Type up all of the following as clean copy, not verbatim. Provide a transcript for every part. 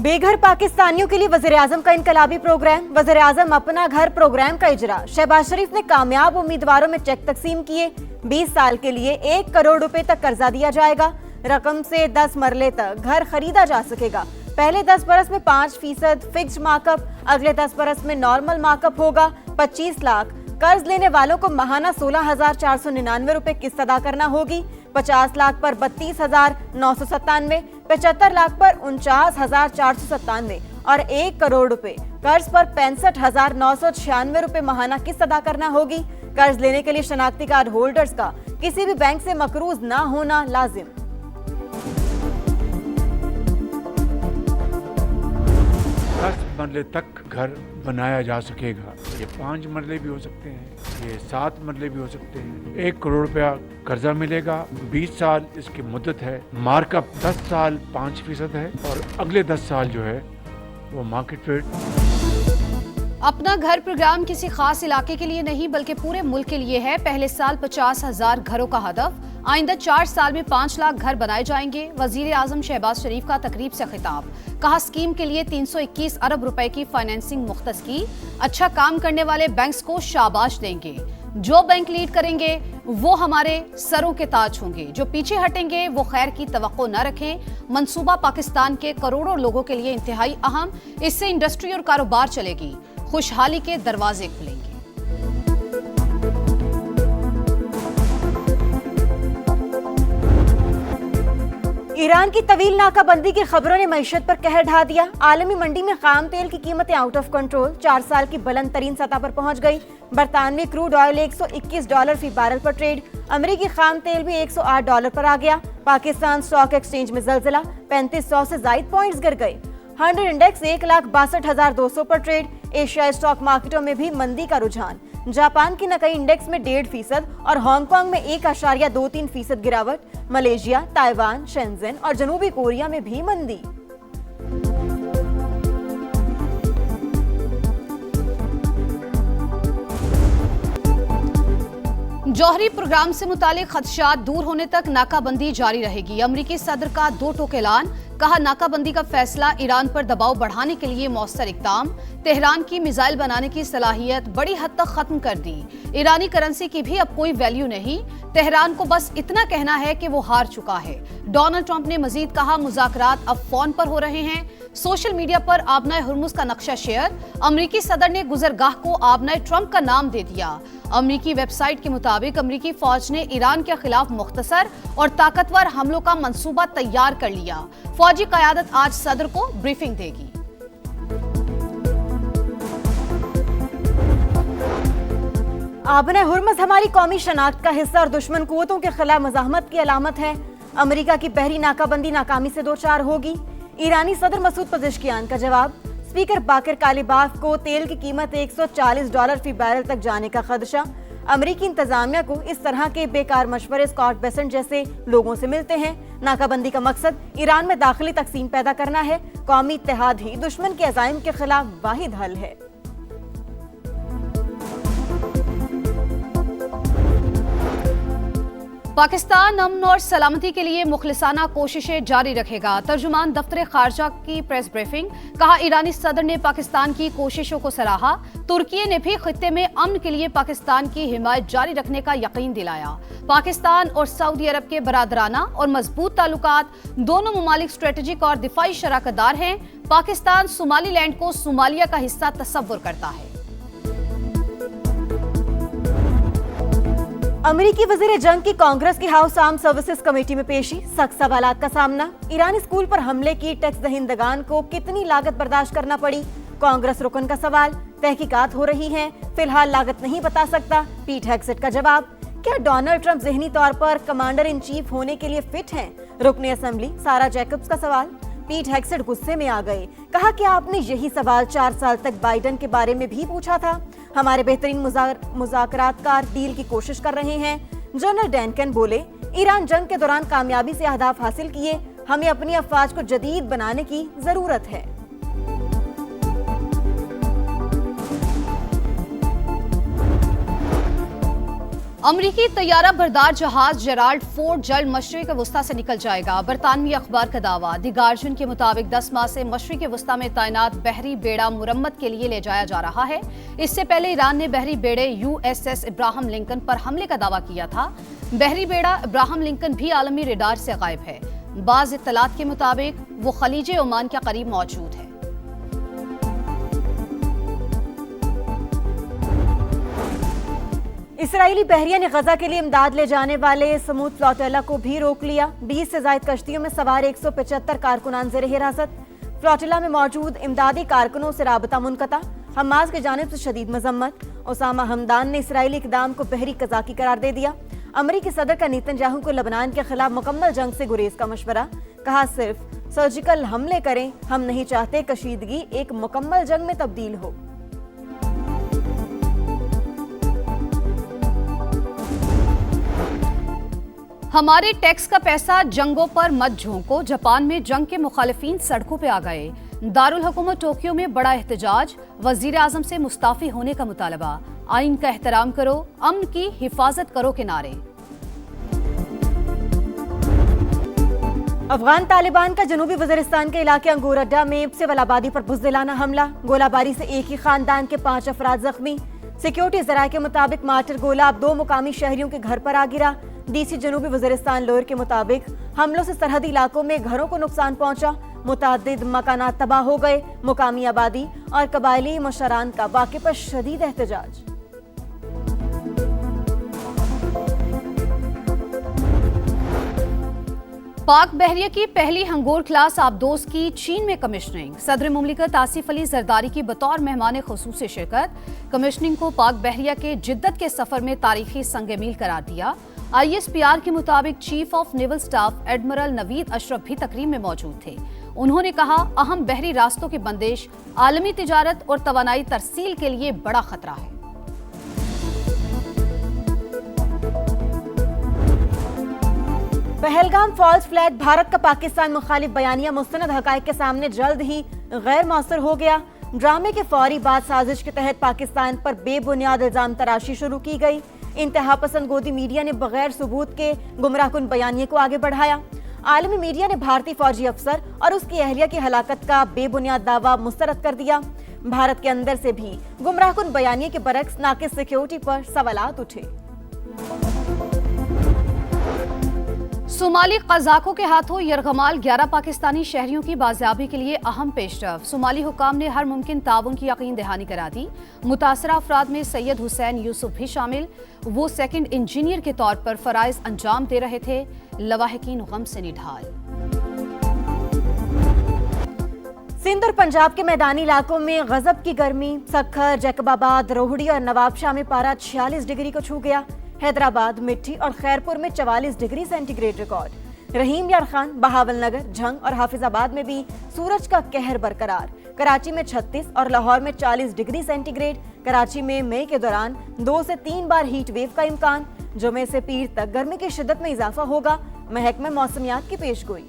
बेघर पाकिस्तानियों के लिए वज़ीर-ए-आज़म का इनकलाबी प्रोग्राम। वज़ीर-ए-आज़म अपना घर प्रोग्राम का इजरा। शहबाज शरीफ ने कामयाब उम्मीदवारोरों में चेक तकसीम किए। 20 साल के लिए 1 करोड़ रुपए तक कर्जा दिया जाएगा। रकम से 10 मरले तक घर खरीदा जा सकेगा। पहले 10 बरस में 5% फिक्स्ड मार्कअप, अगले 10 बरस में नॉर्मल मार्कअप होगा। 25 लाख कर्ज लेने वालों को माहाना 16,499 रुपए किस्त अदा करना होगी। 50 लाख पर 32,997, 75 लाख पर 49,497 और 1 करोड़ रुपए कर्ज पर 65,996 रुपए माहाना किस्त अदा करना होगी। कर्ज लेने के लिए शनाख्ती कार्ड होल्डर्स का किसी भी बैंक से मकरूज ना होना लाजिम। 10 मरले तक घर बनाया जा सकेगा। ये 5 मरले भी हो सकते हैं, ये 7 मरले भी हो सकते हैं। 1 करोड़ रुपया कर्जा मिलेगा। 20 साल इसकी मुद्दत है। मार्कअप 10 साल 5% है और अगले 10 साल जो है वो मार्केट रेट। अपना घर प्रोग्राम किसी खास इलाके के लिए नहीं बल्कि पूरे मुल्क के लिए है। पहले साल 50,000 घरों का हदफ, आइंदा 4 साल में 5 लाख घर बनाए जाएंगे। वजीर-ए-आज़म शहबाज शरीफ का तकरीब से खिताब। कहा स्कीम के लिए 321 अरब रुपए की फाइनेंसिंग मुख्तस की। अच्छा काम करने वाले बैंक्स को शाबाश देंगे। जो बैंक लीड करेंगे वो हमारे सरों के ताज होंगे, जो पीछे हटेंगे वो खैर की तवक्को न रखें। मंसूबा पाकिस्तान के करोड़ों लोगों के लिए इंतहाई अहम। इससे इंडस्ट्री और कारोबार चलेगी, खुशहाली के दरवाजे खुलेंगे। ईरान की तवील नाकाबंदी की खबरों ने मईशत पर कहर ढा दिया। आलमी मंडी में खाम तेल की कीमतें आउट ऑफ कंट्रोल, 4 साल की बुलंद तरीन सतह पर पहुंच गई। बरतानवी क्रूड ऑयल $121 फी बैरल पर ट्रेड। अमेरिकी खाम तेल भी $108 पर आ गया। पाकिस्तान स्टॉक एक्सचेंज में जलजिला, 3500 से जायद पॉइंट्स गिर गए। 100 इंडेक्स 1,62,200 पर ट्रेड। एशियाई स्टॉक मार्केटों में भी मंदी का रुझान। जापान की नकई इंडेक्स में 1.5% और हांगकांग में 1.23% गिरावट। मलेशिया, ताइवान, शेंजन और जनूबी कोरिया में भी मंदी। जौहरी प्रोग्राम से मुतालिक खदशात दूर होने तक नाकाबंदी जारी रहेगी। अमरीकी सदर का 2 टोक ऐलान। कहा नाकाबंदी का फैसला ईरान पर दबाव बढ़ाने के लिए मौसर इक़दाम। तेहरान की मिसाइल बनाने की सलाहियत बड़ी हद तक खत्म कर दी। ईरानी करेंसी की भी अब कोई वैल्यू नहीं। तेहरान को बस इतना कहना है कि वो हार चुका है। डोनाल्ड ट्रंप ने मजीद कहा मुज़ाकरात अब फोन पर हो रहे हैं। सोशल मीडिया पर आबनाए हुर्मुज का नक्शा शेयर। अमरीकी सदर ने गुजरगाह को आबनाए ट्रंप का नाम दे दिया। अमरीकी वेबसाइट के मुताबिक अमरीकी फौज ने ईरान के खिलाफ मुख्तसर और ताकतवर हमलों का मंसूबा तैयार कर लिया। फौजी क़यादत आज सदर को ब्रीफिंग देगी। आबनाए हुर्मुज हमारी कौमी शनाख्त का हिस्सा और दुश्मन कुव्वतों के खिलाफ मज़ाहमत की अलामत है। अमरीका की बहरी नाकाबंदी नाकामी से दोचार होगी। ईरानी सदर मसूद पज़ेश्कियान का जवाब। स्पीकर बाकर कालिबाफ को तेल की कीमत $140 फी बैरल तक जाने का खदशा। अमरीकी इंतजामिया को इस तरह के बेकार मशवरे स्कॉट बेसेंट जैसे लोगों से मिलते हैं। नाकाबंदी का मकसद ईरान में दाखिली तकसीम पैदा करना है। कौमी इत्तेहाद ही दुश्मन के अज़ाइम के खिलाफ वाहिद हल है। पाकिस्तान अमन और सलामती के लिए मुखलिसाना कोशिशें जारी रखेगा। तर्जुमान दफ्तर खारजा की प्रेस ब्रीफिंग। कहा ईरानी सदर ने पाकिस्तान की कोशिशों को सराहा। तुर्की ने भी खित्ते में अमन के लिए पाकिस्तान की हिमायत जारी रखने का यकीन दिलाया। पाकिस्तान और सऊदी अरब के बरादराना और मजबूत ताल्लुकात, दोनों ममालिक स्ट्रेटेजिक और दिफाई शराकतदार हैं। पाकिस्तान सोमालीलैंड को सोमालिया का हिस्सा तस्वुर करता है। अमेरिकी वज़ीर जंग की कांग्रेस की हाउस आर्म सर्विसेज कमेटी में पेशी। सख्त सवालात का सामना। ईरानी स्कूल पर हमले की टैक्स दहिंदगान को कितनी लागत बर्दाश्त करना पड़ी, कांग्रेस रुकन का सवाल। तहकीकात हो रही हैं, फिलहाल लागत नहीं बता सकता, पीट हेग्सेट का जवाब। क्या डोनाल्ड ट्रंप ज़हनी तौर पर कमांडर इन चीफ होने के लिए फिट हैं, रुकने असेंबली सारा जैकब्स का सवाल। पीट हेग्सेट गुस्से में आ गए। कहा कि आपने यही सवाल 4 साल तक बाइडेन के बारे में भी पूछा था। हमारे बेहतरीन मुज़ाकरातकार डील की कोशिश कर रहे हैं। जनरल डैनकन बोले ईरान जंग के दौरान कामयाबी से अहदाफ हासिल किए, हमें अपनी अफवाज को जदीद बनाने की जरूरत है। अमरीकी तैयारा बरदार जहाज जेराल्ड फोर्ड जल्द मशरिक वस्ता से निकल जाएगा। बरतानवी अखबार का दावा। द गार्जियन के मुताबिक 10 माह से मशरिक वस्ता में तैनात बहरी बेड़ा मुरम्मत के लिए ले जाया जा रहा है। इससे पहले ईरान ने बहरी बेड़े USS इब्राहिम लिंकन पर हमले का दावा किया था। बहरी बेड़ा इब्राहिम लिंकन भी आलमी रडार से गायब है। बाज़ इत्तलात के मुताबिक वो खलीज ओमान के करीब मौजूद है। इसराइली बहरिया ने गजा के लिए इमदाद ले जाने वाले समूद फ्लोटिला को भी रोक लिया। 20 से ज्यादा कश्तियों में सवार 175 कारकुनान ज़ेर हिरासत। फ्लोटिला में मौजूद इमदादी कारकुनों से राबता मुनक़ता। हमास की जानिब से शदीद मजम्मत। ओसामा हमदान ने इसराइली इक़दाम को बहरी कज़ाकी करार दे दिया। अमरीकी सदर का नेतन्याहू को लबनान के खिलाफ मुकम्मल जंग से गुरेज का मशवरा। कहा सिर्फ सर्जिकल हमले करें, हम नहीं चाहते कशीदगी एक मुकम्मल जंग में तब्दील हो। हमारे टैक्स का पैसा जंगों पर मत झोंको। जापान में जंग के मुखालिफिन सड़कों पे आ गए। दारुल हुकूमत टोक्यो में बड़ा एहतजाज। वजीर आजम से मुस्ताफी होने का मुतालबा। आइन का एहतराम करो, अमन की हिफाजत करो के नारे। अफगान तालिबान का जनूबी वजीरिस्तान के इलाके अंगूर अड्डा में सिविल आबादी पर बुज़दिलाना हमला। गोलाबारी से एक ही खानदान के 5 अफराद जख्मी। सिक्योरिटी जराये के मुताबिक मार्टर गोला अब 2 मुकामी शहरियों के घर पर आ गिरा। DC जनूबी वजीरिस्तान लोअर के मुताबिक हमलों से सरहदी इलाकों में घरों को नुकसान पहुंचा। मुतादिद मकानात तबाह हो गए। मुकामी आबादी और कबायली मुशरान का वाक़े पर शदीद एहतजाज। पाक बहरिया की पहली हंगोर क्लास आबदोज की चीन में कमिश्निंग। सदर मुमलिकत आसिफ अली जरदारी की बतौर मेहमान खुसूसी शिरकत। कमिश्निंग को पाक बहरिया के जिद्दत के सफर में तारीखी संग-ए-मील करार दिया। ISPR के मुताबिक chief of naval staff admiral Naveed Ashraf भी तकरीब में मौजूद थे। उन्होंने कहा अहम बहरी रास्तों की बंदिश आलमी तिजारत और तवानाई तरसील के लिए बड़ा खतरा है। पहलगाम फॉल्स फ्लैग भारत का पाकिस्तान मुखालिफ बयानिया मुस्तनद हकायक के सामने जल्द ही गैर मौसर हो गया। ड्रामे के फौरी बाद साजिश के तहत पाकिस्तान पर बेबुनियाद इल्जाम तराशी शुरू की गई। इंतहा पसंद गोदी मीडिया ने बगैर सबूत के गुमराहकुन बयानिए को आगे बढ़ाया। आलमी मीडिया ने भारतीय फौजी अफसर और उसकी अहलिया की हलाकत का बेबुनियाद दावा मुस्तरद कर दिया। भारत के अंदर से भी गुमराहकुन बयानिए के बरक्स नाकिस सिक्योरिटी पर सवालात उठे। सोमाली कज़ाकों के हाथों यरगमाल 11 पाकिस्तानी शहरियों की बाजियाबी के लिए अहम पेशरफ। सोमाली हुकाम ने हर मुमकिन ताउन की यकीन दहानी करा दी। मुतासरा अफराद में सैयद हुसैन यूसुफ भी शामिल। वो सेकंड इंजीनियर के तौर पर फराइज अंजाम दे रहे थे। लवाहिकीन गम से निढाल। सिंध और पंजाब के मैदानी इलाकों में गजब की गर्मी। सखर, जैकबाबाद, रोहड़ी और नवाबशाह में पारा 46 डिग्री को छू गया। हैदराबाद, मिट्टी और खैरपुर में 44 डिग्री सेंटीग्रेड रिकॉर्ड। रहीम यार खान, बहावलनगर, झंग और हाफिजाबाद में भी सूरज का कहर बरकरार। कराची में 36 और लाहौर में 40 डिग्री सेंटीग्रेड। कराची में मई के दौरान 2 से 3 बार हीट वेव का इम्कान। जुमे से पीर तक गर्मी की शिद्दत में इजाफा होगा। महकमे मौसमियात की पेशगोई।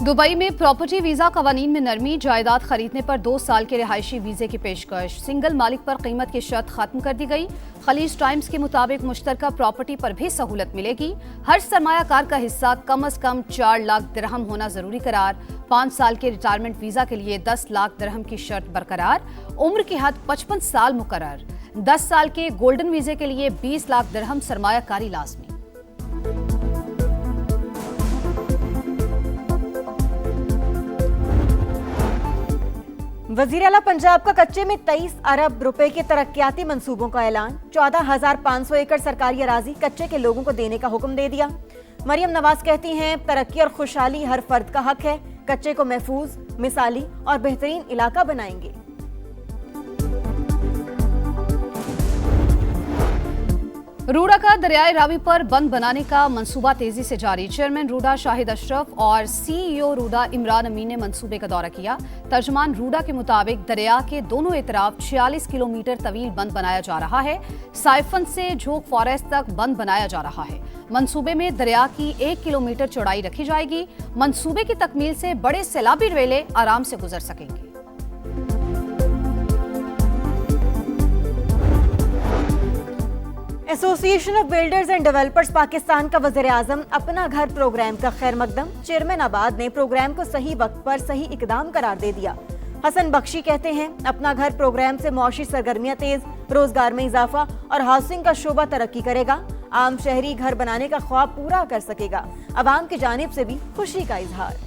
दुबई में प्रॉपर्टी वीजा कवानीन में नरमी। जायदाद खरीदने पर 2 साल के रिहायशी वीजे की पेशकश। सिंगल मालिक पर कीमत की शर्त खत्म कर दी गई। खलीज टाइम्स के मुताबिक मुश्तरका प्रॉपर्टी पर भी सहूलत मिलेगी। हर सरमायाकार का हिस्सा कम अज कम 4 लाख दिरहम होना जरूरी करार। 5 साल के रिटायरमेंट वीजा के लिए 10 लाख दिरहम की शर्त बरकरार। उम्र की हद 55 साल मुकर्रर। 10 साल के गोल्डन वीजे के लिए 20 लाख दिरहम सरमायाकारी लाजमी। वजीर आला पंजाब का कच्चे में 23 अरब रुपए के तरक्याती मंसूबों का ऐलान। 14,500 एकड़ सरकारी अराजी कच्चे के लोगों को देने का हुक्म दे दिया। मरियम नवाज कहती हैं तरक्की और खुशहाली हर फर्द का हक है। कच्चे को महफूज, मिसाली और बेहतरीन इलाका बनाएंगे। रूडा का दरियाए रावी पर बंद बनाने का मंसूबा तेजी से जारी। चेयरमैन रूडा शाहिद अशरफ और CEO रूडा इमरान अमीन ने मंसूबे का दौरा किया। तर्जमान रूडा के मुताबिक दरिया के दोनों इतराफ 46 किलोमीटर तवील बंद बनाया जा रहा है। साइफन से झोंक फॉरेस्ट तक बंद बनाया जा रहा है। मंसूबे में दरिया की 1 किलोमीटर चौड़ाई रखी जाएगी। मंसूबे की तकमील से बड़े सैलाबी रेले आराम से गुजर सकेंगे। Association of builders and developers Pakistan का वज़ीर-ए-आज़म अपना घर प्रोग्राम का खैर मकदम। चेयरमैन आबाद ने प्रोग्राम को सही वक्त पर सही इकदाम करार दे दिया। हसन बख्शी कहते हैं, अपना घर प्रोग्राम से मौशी सरगर्मियां तेज, रोजगार में इजाफा और हाउसिंग का शोबा तरक्की करेगा। आम शहरी घर बनाने का ख्वाब पूरा कर सकेगा। अवाम की जानिब से भी खुशी का इजहार।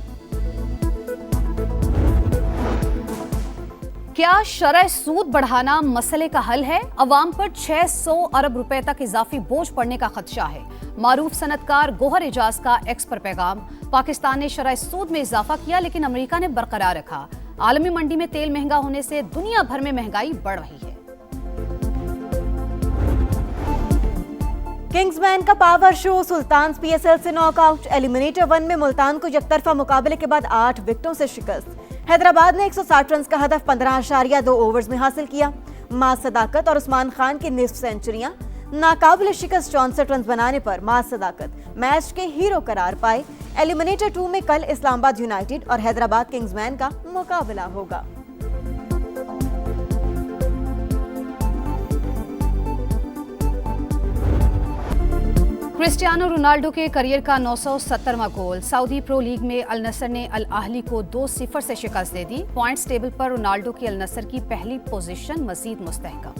क्या शरह सूद बढ़ाना मसले का हल है? अवाम पर 600 अरब रुपए तक इजाफी बोझ पड़ने का खदशा है। मारूफ सनतकार गोहर एजाज का एक्स पर पैगाम। पाकिस्तान ने शरह सूद में इजाफा किया लेकिन अमेरिका ने बरकरार रखा। आलमी मंडी में तेल महंगा होने से दुनिया भर में महंगाई बढ़ रही है। किंग्समैन का पावर शो, सुल्तान PSL से नॉकआउट। एलिमिनेटर 1 में मुल्तान को यकतरफा मुकाबले के बाद 8 विकेटों से शिकस्त। हैदराबाद ने 160 रन का हदफ 15.2 ओवर्स में हासिल किया। मां सदाकत और उस्मान खान की निस्फ सेंचुरियां। नाकाबिले शिकस्त 64 रन बनाने पर मां सदाकत मैच के हीरो करार पाए। एलिमिनेटर 2 में कल इस्लामाबाद यूनाइटेड और हैदराबाद किंग्समैन का मुकाबला होगा। क्रिस्टियानो रोनाल्डो के करियर का 970वां गोल। सऊदी प्रो लीग में अल नसर ने अल आहली को 2-0 से शिकस्त दे दी। पॉइंट्स टेबल पर रोनाल्डो की अल नसर की पहली पोजीशन मजीद मुस्तहकम।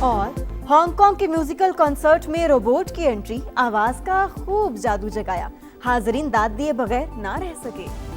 और हांगकांग के म्यूजिकल कॉन्सर्ट में रोबोट की एंट्री आवाज का खूब जादू जगाया। हाजरीन दाद दिए बगैर ना रह सके।